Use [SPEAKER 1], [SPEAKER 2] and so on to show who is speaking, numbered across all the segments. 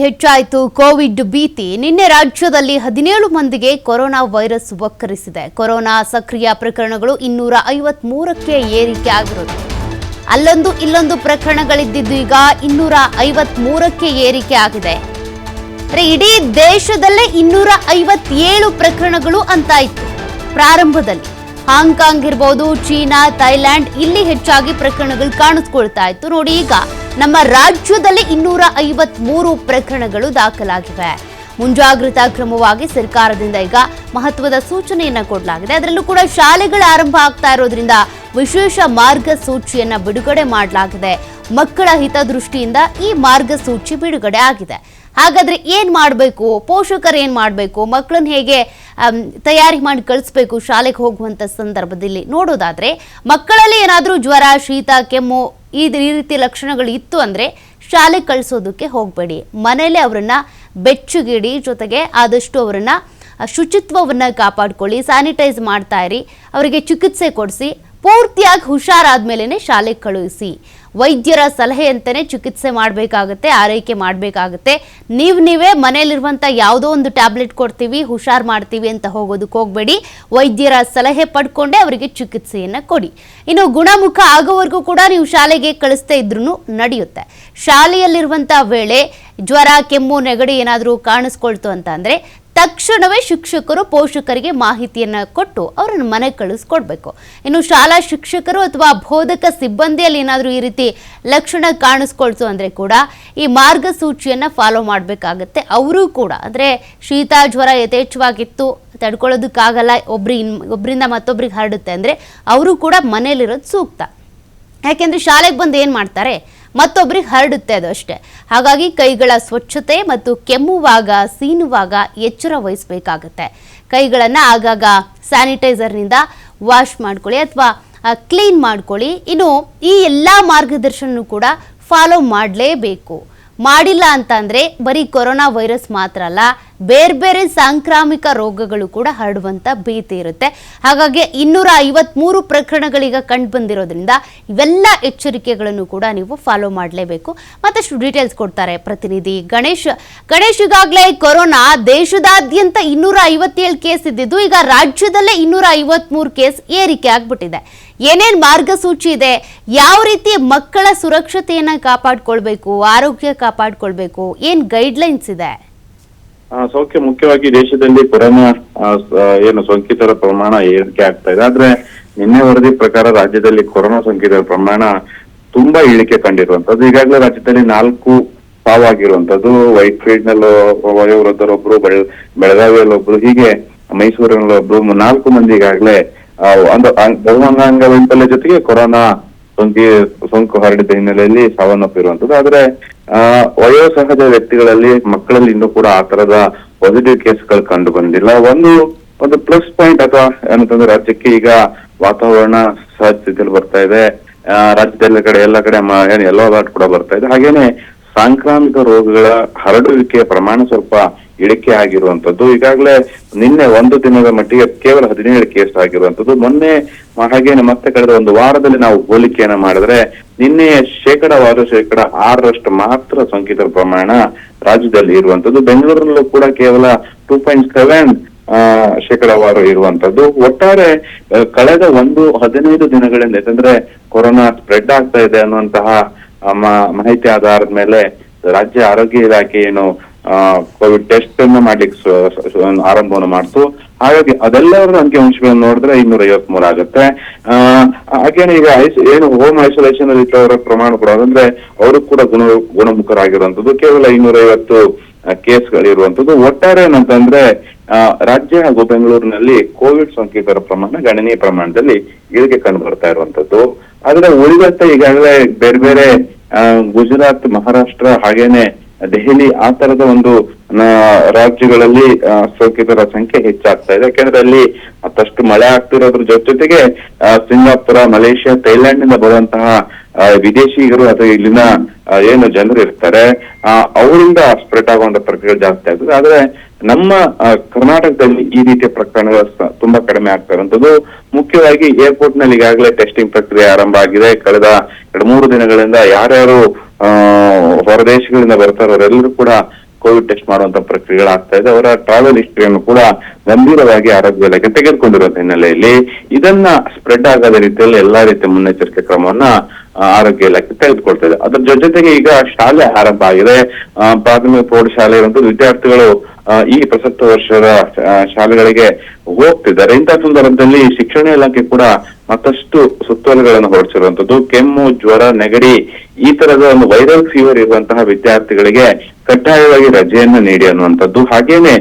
[SPEAKER 1] ಹೆಚ್ಚಾಯಿತು ಕೋವಿಡ್ ಭೀತಿ. ನಿನ್ನೆ ರಾಜ್ಯದಲ್ಲಿ 17 ಮಂದಿಗೆ ಕೊರೋನಾ ವೈರಸ್ ವಕ್ಕರಿಸಿದೆ. ಕೊರೋನಾ ಸಕ್ರಿಯ ಪ್ರಕರಣಗಳು 253ಕ್ಕೆ ಏರಿಕೆ ಆಗಿರೋದು. ಅಲ್ಲೊಂದು ಇಲ್ಲೊಂದು ಪ್ರಕರಣಗಳಿದ್ದಿದ್ದು ಈಗ 253ಕ್ಕೆ ಏರಿಕೆ ಆಗಿದೆ. ಇಡೀ ದೇಶದಲ್ಲೇ 257 ಪ್ರಕರಣಗಳು ಅಂತಾಯಿತು. ಪ್ರಾರಂಭದಲ್ಲಿ ಹಾಂಗ್ಕಾಂಗ್ ಇರಬಹುದು, ಚೀನಾ, ಥೈಲ್ಯಾಂಡ್ ಇಲ್ಲಿ ಹೆಚ್ಚಾಗಿ ಪ್ರಕರಣಗಳು ಕಾಣಿಸ್ಕೊಳ್ತಾ ಇತ್ತು. ನೋಡಿ, ಈಗ ನಮ್ಮ ರಾಜ್ಯದಲ್ಲಿ 253 ಪ್ರಕರಣಗಳು ದಾಖಲಾಗಿವೆ. ಮುಂಜಾಗ್ರತಾ ಕ್ರಮವಾಗಿ ಸರ್ಕಾರದಿಂದ ಈಗ ಮಹತ್ವದ ಸೂಚನೆಯನ್ನ ಕೊಡಲಾಗಿದೆ. ಅದರಲ್ಲೂ ಕೂಡ ಶಾಲೆಗಳ ಆರಂಭ ಆಗ್ತಾ ಇರೋದ್ರಿಂದ ವಿಶೇಷ ಮಾರ್ಗಸೂಚಿಯನ್ನ ಬಿಡುಗಡೆ ಮಾಡಲಾಗಿದೆ. ಮಕ್ಕಳ ಹಿತದೃಷ್ಟಿಯಿಂದ ಈ ಮಾರ್ಗಸೂಚಿ ಬಿಡುಗಡೆ ಆಗಿದೆ. ಹಾಗಾದ್ರೆ ಏನ್ ಮಾಡಬೇಕು, ಪೋಷಕರು ಏನ್ ಮಾಡಬೇಕು, ಮಕ್ಕಳನ್ನ ಹೇಗೆ ತಯಾರಿ ಮಾಡಿ ಕಳಿಸ್ಬೇಕು ಶಾಲೆಗೆ ಹೋಗುವಂತ ಸಂದರ್ಭದಲ್ಲಿ ನೋಡೋದಾದ್ರೆ, ಮಕ್ಕಳಲ್ಲಿ ಏನಾದರೂ ಜ್ವರ, ಶೀತ, ಕೆಮ್ಮು ಈ ರೀತಿ ಲಕ್ಷಣಗಳು ಇತ್ತು ಅಂದ್ರೆ ಶಾಲೆ ಕಳಿಸೋದಕ್ಕೆ ಹೋಗಬೇಡಿ. ಮನೆಯಲ್ಲೇ ಅವರನ್ನ ಬೆಚ್ಚಗಿಡಿ. ಜೊತೆಗೆ ಆದಷ್ಟು ಅವರನ್ನ ಶುಚಿತ್ವವನ್ನ ಕಾಪಾಡ್ಕೊಳ್ಳಿ, ಸ್ಯಾನಿಟೈಸ್ ಮಾಡ್ತಾ ಇರಿ, ಅವರಿಗೆ ಚಿಕಿತ್ಸೆ ಕೊಡಿಸಿ, ಪೂರ್ತಿಯಾಗಿ ಹುಷಾರಾದ್ಮೇಲೆ ಶಾಲೆಗೆ ಕಳುಹಿಸಿ. ವೈದ್ಯರ ಸಲಹೆಯಂತೆಯೇ ಚಿಕಿತ್ಸೆ ಮಾಡಬೇಕಾಗುತ್ತೆ, ಆರೈಕೆ ಮಾಡಬೇಕಾಗುತ್ತೆ. ನೀವೇ ಮನೆಯಲ್ಲಿರುವಂಥ ಯಾವುದೋ ಒಂದು ಟ್ಯಾಬ್ಲೆಟ್ ಕೊಡ್ತೀವಿ, ಹುಷಾರು ಮಾಡ್ತೀವಿ ಅಂತ ಹೋಗೋದಕ್ಕೆ ಹೋಗಬೇಡಿ. ವೈದ್ಯರ ಸಲಹೆ ಪಡ್ಕೊಂಡೇ ಅವರಿಗೆ ಚಿಕಿತ್ಸೆಯನ್ನು ಕೊಡಿ. ಇನ್ನು ಗುಣಮುಖ ಆಗೋವರೆಗೂ ಕೂಡ ನೀವು ಶಾಲೆಗೆ ಕಳಿಸ್ತೇ ಇದ್ರೂ ನಡೆಯುತ್ತೆ. ಶಾಲೆಯಲ್ಲಿರುವಂಥ ವೇಳೆ ಜ್ವರ, ಕೆಮ್ಮು, ನೆಗಡಿ ಏನಾದರೂ ಕಾಣಿಸ್ಕೊಳ್ತು ಅಂತ ಅಂದರೆ ತಕ್ಷಣವೇ ಶಿಕ್ಷಕರು ಪೋಷಕರಿಗೆ ಮಾಹಿತಿಯನ್ನು ಕೊಟ್ಟು ಅವರನ್ನು ಮನೆಗೆ ಕಳಿಸ್ಕೊಡ್ಬೇಕು. ಇನ್ನು ಶಾಲಾ ಶಿಕ್ಷಕರು ಅಥವಾ ಬೋಧಕ ಸಿಬ್ಬಂದಿಯಲ್ಲಿ ಏನಾದರೂ ಈ ರೀತಿ ಲಕ್ಷಣ ಕಾಣಿಸ್ಕೊಳ್ತು ಅಂದರೆ ಕೂಡ ಈ ಮಾರ್ಗಸೂಚಿಯನ್ನು ಫಾಲೋ ಮಾಡಬೇಕಾಗತ್ತೆ. ಅವರು ಕೂಡ ಅಂದರೆ ಶೀತ, ಜ್ವರ ಯಥೇಚ್ಛವಾಗಿತ್ತು, ತಡ್ಕೊಳ್ಳೋದಕ್ಕಾಗಲ್ಲ, ಒಬ್ಬರಿಂದ ಮತ್ತೊಬ್ಬರಿಗೆ ಹರಡುತ್ತೆ ಅಂದರೆ ಅವರು ಕೂಡ ಮನೇಲಿರೋದು ಸೂಕ್ತ. ಯಾಕೆಂದರೆ ಶಾಲೆಗೆ ಬಂದು ಏನು ಮಾಡ್ತಾರೆ, ಮತ್ತೊಬ್ಬರಿಗೆ ಹರಡುತ್ತೆ, ಅದು ಅಷ್ಟೇ. ಹಾಗಾಗಿ ಕೈಗಳ ಸ್ವಚ್ಛತೆ ಮತ್ತು ಕೆಮ್ಮುವಾಗ, ಸೀನುವಾಗ ಎಚ್ಚರ ವಹಿಸಬೇಕಾಗತ್ತೆ. ಕೈಗಳನ್ನು ಆಗಾಗ ಸ್ಯಾನಿಟೈಸರ್ನಿಂದ ವಾಶ್ ಮಾಡ್ಕೊಳ್ಳಿ ಅಥವಾ ಕ್ಲೀನ್ ಮಾಡ್ಕೊಳ್ಳಿ. ಇನ್ನು ಈ ಎಲ್ಲ ಮಾರ್ಗದರ್ಶನ ಕೂಡ ಫಾಲೋ ಮಾಡಲೇಬೇಕು. ಮಾಡಿಲ್ಲ ಅಂತಂದರೆ ಬರೀ ಕೊರೋನಾ ವೈರಸ್ ಮಾತ್ರ ಅಲ್ಲ, ಬೇರೆ ಬೇರೆ ಸಾಂಕ್ರಾಮಿಕ ರೋಗಗಳು ಕೂಡ ಹರಡುವಂಥ ಭೀತಿ ಇರುತ್ತೆ. ಹಾಗಾಗಿ 253 ಪ್ರಕರಣಗಳೀಗ ಕಂಡು ಬಂದಿರೋದ್ರಿಂದ ಇವೆಲ್ಲ ಎಚ್ಚರಿಕೆಗಳನ್ನು ಕೂಡ ನೀವು ಫಾಲೋ ಮಾಡಲೇಬೇಕು. ಮತ್ತಷ್ಟು ಡೀಟೇಲ್ಸ್ ಕೊಡ್ತಾರೆ ಪ್ರತಿನಿಧಿ ಗಣೇಶ್. ಈಗಾಗಲೇ ಕೊರೋನಾ ದೇಶದಾದ್ಯಂತ 257 ಕೇಸ್ ಇದ್ದಿದ್ದು ಈಗ ರಾಜ್ಯದಲ್ಲೇ 253 ಕೇಸ್ ಏರಿಕೆ ಆಗ್ಬಿಟ್ಟಿದೆ. ಏನೇನು ಮಾರ್ಗಸೂಚಿ ಇದೆ, ಯಾವ ರೀತಿ ಮಕ್ಕಳ ಸುರಕ್ಷತೆಯನ್ನ ಕಾಪಾಡ್ಕೊಳ್ಬೇಕು, ಆರೋಗ್ಯ ಕಾಪಾಡ್ಕೊಳ್ಬೇಕು, ಏನ್ ಗೈಡ್ಲೈನ್ಸ್ ಇದೆ?
[SPEAKER 2] ಸೌಖ್ಯ ಮುಖ್ಯವಾಗಿ ದೇಶದಲ್ಲಿ ಕೊರೋನಾ ಸೋಂಕಿತರ ಪ್ರಮಾಣ ಏರಿಕೆ ಆಗ್ತಾ ಇದೆ. ಆದ್ರೆ ನಿನ್ನೆ ವರದಿ ಪ್ರಕಾರ ರಾಜ್ಯದಲ್ಲಿ ಕೊರೋನಾ ಸೋಂಕಿತರ ಪ್ರಮಾಣ ತುಂಬಾ ಇಳಿಕೆ ಕಂಡಿರುವಂತದ್ದು. ಈಗಾಗಲೇ ರಾಜ್ಯದಲ್ಲಿ 4 ಸಾವಾಗಿರುವಂತದ್ದು. ವೈಟ್ ಫೀಲ್ಡ್ ನಲ್ಲಿ ವಯೋವೃದ್ಧರೊಬ್ರು, ಬೆಳಗಾವಿಯಲ್ಲಿ ಒಬ್ರು, ಹೀಗೆ ಮೈಸೂರಿನಲ್ಲಿ ಒಬ್ರು, 4 ಮಂದಿ ಈಗಾಗಲೇ ಒಂದು ಬಹುಅಂಗಾಂಗ ವೈಫಲ್ಯ ಜೊತೆಗೆ ಕೊರೋನಾ ಸೋಂಕು ಹರಡಿದ ಹಿನ್ನೆಲೆಯಲ್ಲಿ ಸಾವನ್ನಪ್ಪಿರುವಂತದ್ದು. ಆದ್ರೆ ವಯೋಸಹಜ ವ್ಯಕ್ತಿಗಳಲ್ಲಿ, ಮಕ್ಕಳಲ್ಲಿ ಇನ್ನೂ ಕೂಡ ಆ ತರದ ಪಾಸಿಟಿವ್ ಕೇಸ್ಗಳು ಕಂಡು ಬಂದಿಲ್ಲ. ಒಂದು ಪ್ಲಸ್ ಪಾಯಿಂಟ್ ಅಥವಾ ಏನಂತಂದ್ರೆ ರಾಜ್ಯಕ್ಕೆ ಈಗ ವಾತಾವರಣ ಸಹಜ ಸ್ಥಿತಿಯಲ್ಲಿ ಬರ್ತಾ ಇದೆ. ರಾಜ್ಯದ ಎಲ್ಲ ಕಡೆ ಯೆಲ್ಲೋ ಅಲರ್ಟ್ ಕೂಡ ಬರ್ತಾ ಇದೆ. ಹಾಗೇನೆ ಸಾಂಕ್ರಾಮಿಕ ರೋಗಗಳ ಹರಡುವಿಕೆಯ ಪ್ರಮಾಣ ಸ್ವಲ್ಪ ಇಳಿಕೆ ಆಗಿರುವಂತದ್ದು. ಈಗಾಗಲೇ ನಿನ್ನೆ ಒಂದು ದಿನದ ಮಟ್ಟಿಗೆ ಕೇವಲ 17 ಕೇಸ್ ಆಗಿರುವಂತದ್ದು. ಮೊನ್ನೆ ಹಾಗೇನೆ ಮತ್ತೆ ಕಳೆದ ಒಂದು ವಾರದಲ್ಲಿ ನಾವು ಹೋಲಿಕೆಯನ್ನ ಮಾಡಿದ್ರೆ ನಿನ್ನೆ ಶೇಕಡವಾರು 6% ಮಾತ್ರ ಸೋಂಕಿತರ ಪ್ರಮಾಣ ರಾಜ್ಯದಲ್ಲಿ ಇರುವಂತದ್ದು. ಬೆಂಗಳೂರಲ್ಲೂ ಕೂಡ ಕೇವಲ 2.7 ಶೇಕಡವಾರು ಇರುವಂತದ್ದು. ಒಟ್ಟಾರೆ ಕಳೆದ 15 ದಿನಗಳಿಂದ, ಯಾಕಂದ್ರೆ ಕೊರೋನಾ ಸ್ಪ್ರೆಡ್ ಆಗ್ತಾ ಇದೆ ಅನ್ನುವಂತಹ ಮಾಹಿತಿ ಆಧಾರದ ಮೇಲೆ ರಾಜ್ಯ ಆರೋಗ್ಯ ಇಲಾಖೆ ಕೋವಿಡ್ ಟೆಸ್ಟ್ ಅನ್ನು ಮಾಡ್ಲಿಕ್ಕೆ ಆರಂಭವನ್ನು ಮಾಡ್ತು. ಹಾಗಾಗಿ ಅದೆಲ್ಲವರ ಅಂಕಿಅಂಶಗಳನ್ನು ನೋಡಿದ್ರೆ 253 ಆಗುತ್ತೆ. ಹಾಗೇನೆ ಈಗ ಹೋಮ್ ಐಸೋಲೇಷನ್ ಅಲ್ಲಿ ಇದ್ದವರ ಪ್ರಮಾಣ ಕೂಡ ಅಂದ್ರೆ ಅವರು ಕೂಡ ಗುಣಮುಖರಾಗಿರುವಂತದ್ದು. ಕೇವಲ 250 ಕೇಸ್ಗಳಿರುವಂತದ್ದು. ಒಟ್ಟಾರೆ ಏನಂತಂದ್ರೆ ರಾಜ್ಯ ಹಾಗೂ ಬೆಂಗಳೂರಿನಲ್ಲಿ ಕೋವಿಡ್ ಸೋಂಕಿತರ ಪ್ರಮಾಣ ಗಣನೀಯ ಪ್ರಮಾಣದಲ್ಲಿ ಇಳಿಕೆ ಕಂಡು ಬರ್ತಾ ಇರುವಂತದ್ದು. ಆದ್ರೆ ಉಳಿದಂತೆ ಈಗಾಗಲೇ ಬೇರೆ ಬೇರೆ ಗುಜರಾತ್, ಮಹಾರಾಷ್ಟ್ರ, ಹಾಗೇನೆ ದೆಹಲಿ, ಆ ತರದ ಒಂದು ರಾಜ್ಯಗಳಲ್ಲಿ ಸೋಂಕಿತರ ಸಂಖ್ಯೆ ಹೆಚ್ಚಾಗ್ತಾ ಇದೆ. ಯಾಕೆಂದ್ರೆ ಅಲ್ಲಿ ಮತ್ತಷ್ಟು ಮಳೆ ಆಗ್ತಿರೋದ್ರ ಜೊತೆಗೆ ಸಿಂಗಾಪುರ, ಮಲೇಷ್ಯಾ, ಥೈಲ್ಯಾಂಡ್ ನಿಂದ ಬರುವಂತಹ ವಿದೇಶಿಗರು ಅಥವಾ ಇಲ್ಲಿನ ಜನರು ಇರ್ತಾರೆ, ಅವರಿಂದ ಸ್ಪ್ರೆಡ್ ಆಗುವಂತ ಪ್ರಕ್ರಿಯೆ ಜಾಸ್ತಿ ಆಗ್ತದೆ. ಆದ್ರೆ ನಮ್ಮ ಕರ್ನಾಟಕದಲ್ಲಿ ಈ ರೀತಿಯ ಪ್ರಕರಣಗಳು ತುಂಬಾ ಕಡಿಮೆ ಆಗ್ತಾ ಇರುವಂತದ್ದು. ಮುಖ್ಯವಾಗಿ ಏರ್ಪೋರ್ಟ್ ನಲ್ಲಿ ಈಗಾಗಲೇ ಟೆಸ್ಟಿಂಗ್ ಪ್ರಕ್ರಿಯೆ ಆರಂಭ ಆಗಿದೆ. ಕಳೆದ 2-3 ದಿನಗಳಿಂದ ಯಾರ್ಯಾರು ಹೊರದೇಶಗಳಿಂದ ಬರ್ತಾರೋ ಅವರೆಲ್ಲರೂ ಕೂಡ ಕೋವಿಡ್ ಟೆಸ್ಟ್ ಮಾಡುವಂತ ಪ್ರಕ್ರಿಯೆಗಳಾಗ್ತಾ ಇದೆ. ಅವರ ಟ್ರಾವೆಲ್ ಹಿಸ್ಟ್ರಿಯನ್ನು ಕೂಡ ಗಂಭೀರವಾಗಿ ಆರೋಗ್ಯ ಇಲಾಖೆ ತೆಗೆದುಕೊಂಡಿರುವಂತ ಹಿನ್ನೆಲೆಯಲ್ಲಿ ಇದನ್ನ ಸ್ಪ್ರೆಡ್ ಆಗದ ರೀತಿಯಲ್ಲಿ ಎಲ್ಲಾ ರೀತಿಯ ಮುನ್ನೆಚ್ಚರಿಕೆ ಕ್ರಮವನ್ನ ಆರೋಗ್ಯ ಇಲಾಖೆ ತೆಗೆದುಕೊಳ್ತಾ ಇದೆ. ಅದ್ರ ಜೊತೆಗೆ ಈಗ ಶಾಲೆ ಆರಂಭ ಆಗಿದೆ. ಪ್ರಾಥಮಿಕ ಪ್ರೌಢಶಾಲೆ ಇರುವಂತದ್ದು ವಿದ್ಯಾರ್ಥಿಗಳು ಈ ಪ್ರಸಕ್ತ ವರ್ಷದ ಶಾಲೆಗಳಿಗೆ ಹೋಗ್ತಿದ್ದಾರೆ. ಇಂತಹ ಸಂದರ್ಭದಲ್ಲಿ ಶಿಕ್ಷಣ ಇಲಾಖೆ ಕೂಡ ಮತ್ತಷ್ಟು ಸುತ್ತೋಲೆಗಳನ್ನು ಹೊರಡಿಸಿರುವಂತದ್ದು. ಕೆಮ್ಮು, ಜ್ವರ, ನೆಗಡಿ ಈ ತರದ ಒಂದು ವೈರಲ್ ಫೀವರ್ ಇರುವಂತಹ ವಿದ್ಯಾರ್ಥಿಗಳಿಗೆ ಕಡ್ಡಾಯವಾಗಿ ರಜೆಯನ್ನ ನೀಡಿ ಅನ್ನುವಂಥದ್ದು. ಹಾಗೇನೆ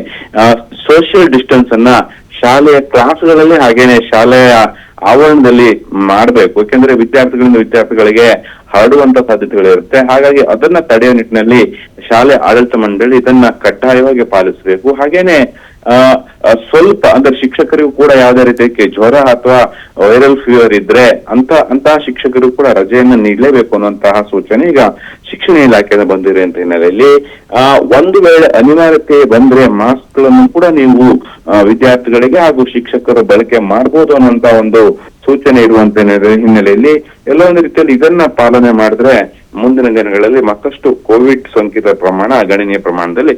[SPEAKER 2] ಸೋಷಿಯಲ್ ಡಿಸ್ಟೆನ್ಸ್ ಅನ್ನ ಶಾಲೆಯ ಕ್ಲಾಸ್ಗಳಲ್ಲಿ ಹಾಗೇನೆ ಶಾಲೆಯ ಆವರಣದಲ್ಲಿ ಮಾಡಬೇಕು. ಯಾಕೆಂದ್ರೆ ವಿದ್ಯಾರ್ಥಿಗಳಿಂದ ವಿದ್ಯಾರ್ಥಿಗಳಿಗೆ ಹರಡುವಂತ ಸಾಧ್ಯತೆಗಳಿರುತ್ತೆ. ಹಾಗಾಗಿ ಅದನ್ನ ತಡೆಯುವ ನಿಟ್ಟಿನಲ್ಲಿ ಶಾಲೆ ಆಡಳಿತ ಮಂಡಳಿ ಇದನ್ನ ಕಡ್ಡಾಯವಾಗಿ ಪಾಲಿಸಬೇಕು. ಹಾಗೇನೆ ಸ್ವಲ್ಪ ಅಂದ್ರೆ ಶಿಕ್ಷಕರಿಗೂ ಕೂಡ ಯಾವುದೇ ರೀತಿಯ ಜ್ವರ ಅಥವಾ ವೈರಲ್ ಫೀವರ್ ಇದ್ರೆ ಅಂತಹ ಶಿಕ್ಷಕರು ಕೂಡ ರಜೆಯನ್ನ ನೀಡಲೇಬೇಕು ಅನ್ನುವಂತಹ ಸೂಚನೆ ಈಗ ಶಿಕ್ಷಣ ಇಲಾಖೆಯಿಂದ ಬಂದಿರುವಂತ ಹಿನ್ನೆಲೆಯಲ್ಲಿ ಒಂದು ವೇಳೆ ಅನಿವಾರ್ಯತೆ ಬಂದ್ರೆ ಮಾಸ್ಕ್ ಗಳನ್ನು ಕೂಡ ನೀವು ವಿದ್ಯಾರ್ಥಿಗಳಿಗೆ ಹಾಗೂ ಶಿಕ್ಷಕರು ಬಳಕೆ ಮಾಡಬಹುದು ಅನ್ನುವಂತ ಒಂದು ಸೂಚನೆ ಇರುವಂತ ಹಿನ್ನೆಲೆಯಲ್ಲಿ ಎಲ್ಲ ಒಂದು ರೀತಿಯಲ್ಲಿ ಇದನ್ನ ಪಾಲನೆ ಮಾಡಿದ್ರೆ ಮುಂದಿನ ದಿನಗಳಲ್ಲಿ ಮತ್ತಷ್ಟು ಕೋವಿಡ್ ಸೋಂಕಿತರ ಪ್ರಮಾಣ ಗಣನೀಯ ಪ್ರಮಾಣದಲ್ಲಿ